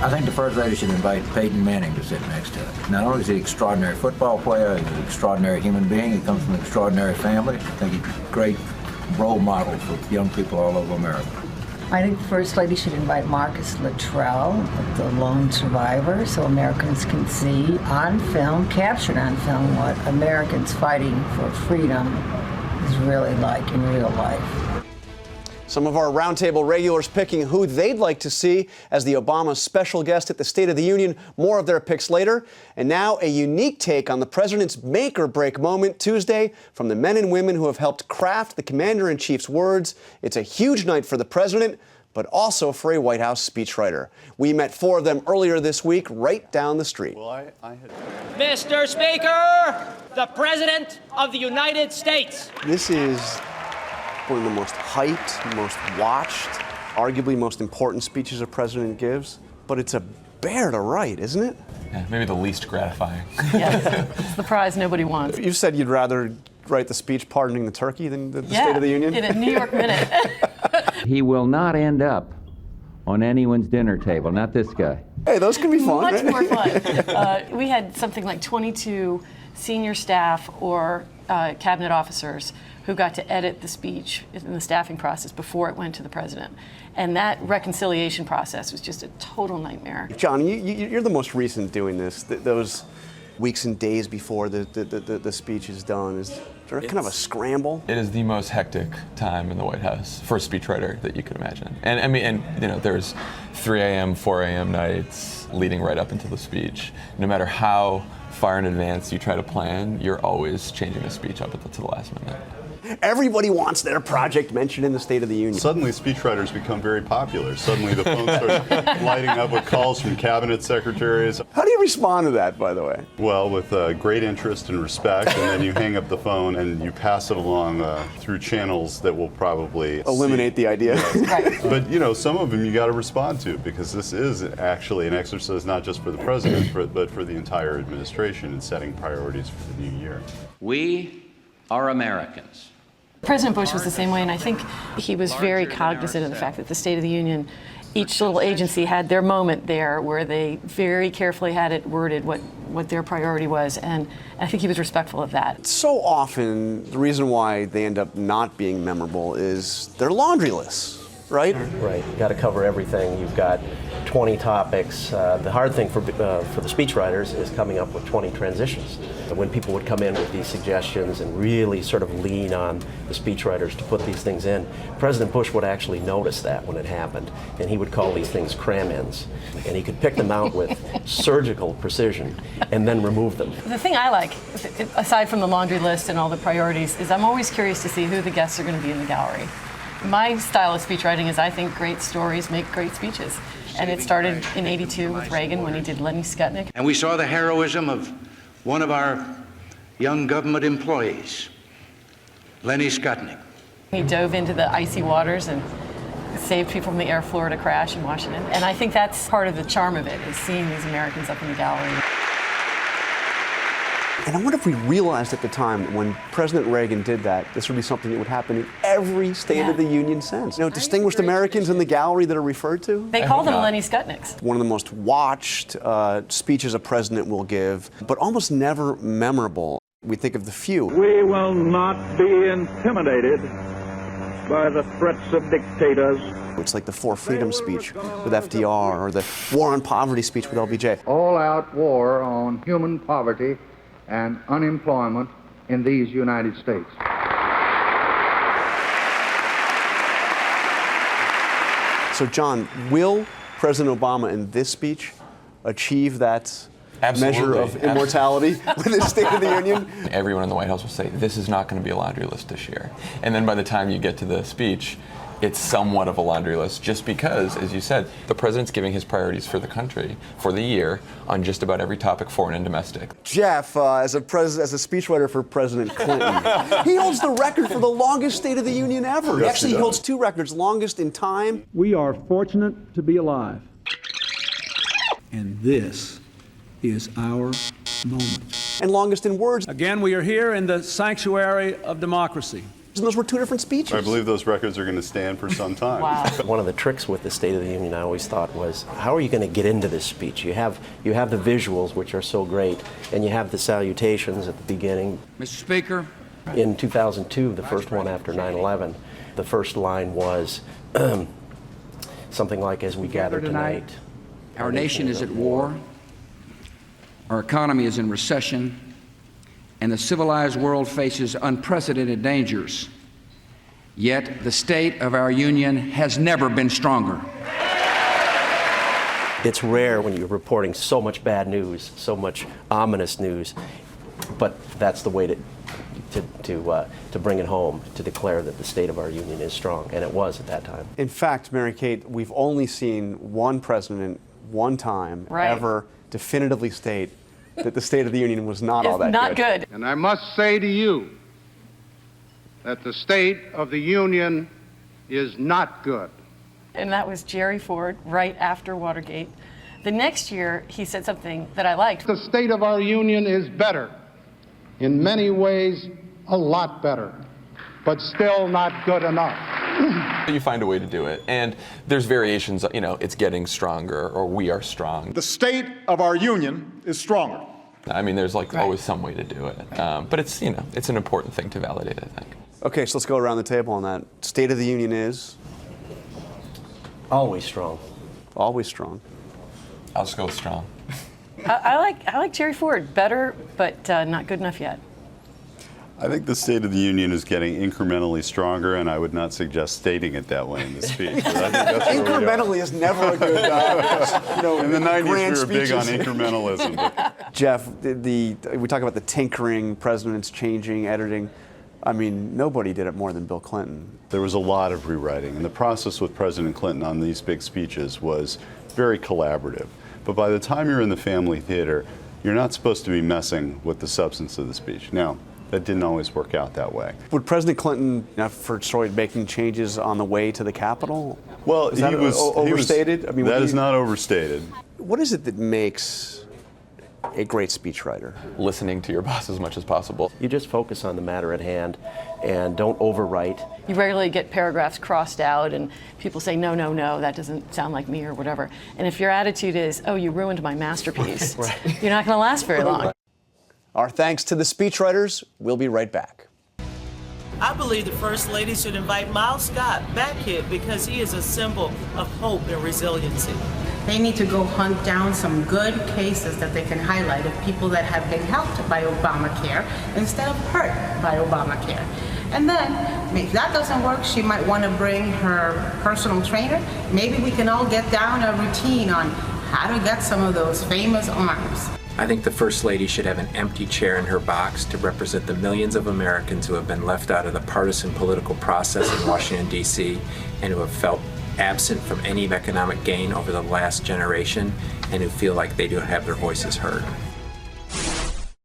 I think the First Lady should invite Peyton Manning to sit next to her. Not only is he an extraordinary football player, he's an extraordinary human being, he comes from an extraordinary family. I think he's a great role model for young people all over America. I think the First Lady should invite Marcus Luttrell, the lone survivor, so Americans can see on film, captured on film, what Americans fighting for freedom is really like in real life. Some of our roundtable regulars picking who they'd like to see as the Obama special guest at the State of the Union. More of their picks later. And now a unique take on the president's make-or-break moment Tuesday from the men and women who have helped craft the commander-in-chief's words. It's a huge night for the president, but also for a White House speechwriter. We met 4 of them earlier this week right down the street. Mr. Speaker, the President of the United States. This is one of the most hyped, most watched, arguably most important speeches a president gives, but it's a bear to write, isn't it? Yeah, maybe the least gratifying. Yes, it's the prize nobody wants. You said you'd rather write the speech pardoning the turkey than the State of the Union? In a New York Minute. He will not end up on anyone's dinner table, not this guy. Hey, those can be fun, Much right? more fun. We had something like 22 senior staff or cabinet officers who got to edit the speech in the staffing process before it went to the president. And that reconciliation process was just a total nightmare. John, you're the most recent doing this. Those weeks and days before the speech is done, is there kind of a scramble? It is the most hectic time in the White House for a speechwriter that you could imagine. And I mean, there's 3 a.m., 4 a.m. nights leading right up into the speech. No matter how far in advance you try to plan, you're always changing the speech up to the last minute. Everybody wants their project mentioned in the State of the Union. Suddenly, speechwriters become very popular. Suddenly, the phones start lighting up with calls from cabinet secretaries. How do you respond to that, by the way? Well, with great interest and respect, and then you hang up the phone and you pass it along through channels that will probably eliminate the idea. Right. But some of them you got to respond to, because this is actually an exercise not just for the president, but for the entire administration in setting priorities for the new year. We are Americans. President Bush was the same way, and I think he was very cognizant of the fact that the State of the Union, each little agency had their moment there where they very carefully had it worded what their priority was, and I think he was respectful of that. So often, the reason why they end up not being memorable is they're laundry lists, right? Right, you got to cover everything. You've got 20 topics. The hard thing for the speechwriters is coming up with 20 transitions. When people would come in with these suggestions and really sort of lean on the speechwriters to put these things in, President Bush would actually notice that when it happened, and he would call these things cram-ins, and he could pick them out with surgical precision and then remove them. The thing I like, aside from the laundry list and all the priorities, is I'm always curious to see who the guests are going to be in the gallery. My style of speech writing is I think great stories make great speeches. And it started in '82 with Reagan when he did Lenny Skutnik. And we saw the heroism of one of our young government employees, Lenny Skutnik. He dove into the icy waters and saved people from the Air Florida crash in Washington. And I think that's part of the charm of it, is seeing these Americans up in the gallery. And I wonder if we realized at the time that when President Reagan did that, this would be something that would happen in every State of the Union since. Distinguished Americans in the gallery that are referred to. They call them Lenny Skutniks. One of the most watched speeches a president will give, but almost never memorable. We think of the few. We will not be intimidated by the threats of dictators. It's like the Four Freedoms speech with FDR, or the War on Poverty speech with LBJ. All-out war on human poverty and unemployment in these United States. So, John, will President Obama in this speech achieve that measure of immortality with his State of the Union? Everyone in the White House will say, this is not going to be a laundry list this year. And then by the time you get to the speech, it's somewhat of a laundry list, just because, as you said, the president's giving his priorities for the country, for the year, on just about every topic, foreign and domestic. Jeff, as a speechwriter for President Clinton, he holds the record for the longest State of the Union ever. Yes, Actually, he holds 2 records, longest in time. We are fortunate to be alive, and this is our moment. And longest in words. Again, we are here in the sanctuary of democracy. And those were two different speeches. I believe those records are going to stand for some time. Wow. One of the tricks with the State of the Union, I always thought, was how are you going to get into this speech? You have the visuals, which are so great, and you have the salutations at the beginning. Mr. Speaker. In 2002, the first one after 9/11, the first line was something like, "As we gather tonight, Our nation is at war, our economy is in recession, and the civilized world faces unprecedented dangers. Yet the state of our union has never been stronger." It's rare when you're reporting so much bad news, so much ominous news, but that's the way to bring it home, to declare that the state of our union is strong, and it was at that time. In fact, Mary Kate, we've only seen one president, one time, ever definitively state that the State of the Union was not all that not good. And I must say to you that the State of the Union is not good. And that was Jerry Ford right after Watergate. The next year, he said something that I liked. The state of our union is better. In many ways, a lot better, but still not good enough. You find a way to do it. And there's variations, you know, it's getting stronger or we are strong. The state of our union is stronger. I mean, there's like always some way to do it. But it's, you know, it's an important thing to validate, I think. Okay, so let's go around the table on that. State of the Union is? Always strong. Always strong. I'll just go with strong. I like Jerry Ford better, but not good enough yet. I think the State of the Union is getting incrementally stronger, and I would not suggest stating it that way in the speech. But I think that's where we are. Incrementally is never a good, you know, in the 90s, we were speeches. big on incrementalism. Jeff, we talk about the tinkering, presidents changing, editing. I mean, nobody did it more than Bill Clinton. There was a lot of rewriting, and the process with President Clinton on these big speeches was very collaborative. But by the time you're in the family theater, you're not supposed to be messing with the substance of the speech. Now, that didn't always work out that way. Would President Clinton have started making changes on the way to the Capitol? Well, he was overstated. I mean, that is not overstated. What is it that makes a great speechwriter? Listening to your boss as much as possible. You just focus on the matter at hand and don't overwrite. You regularly get paragraphs crossed out and people say, no, no, no, that doesn't sound like me or whatever. And if your attitude is, oh, you ruined my masterpiece, you're not going to last very long. Our thanks to the speechwriters. We'll be right back. I believe the First Lady should invite Miles Scott back here because he is a symbol of hope and resiliency. They need to go hunt down some good cases that they can highlight of people that have been helped by Obamacare instead of hurt by Obamacare. And then, if that doesn't work, she might want to bring her personal trainer. Maybe we can all get down a routine on how to get some of those famous arms. I think the First Lady should have an empty chair in her box to represent the millions of Americans who have been left out of the partisan political process in Washington, D.C., and who have felt absent from any economic gain over the last generation, and who feel like they don't have their voices heard.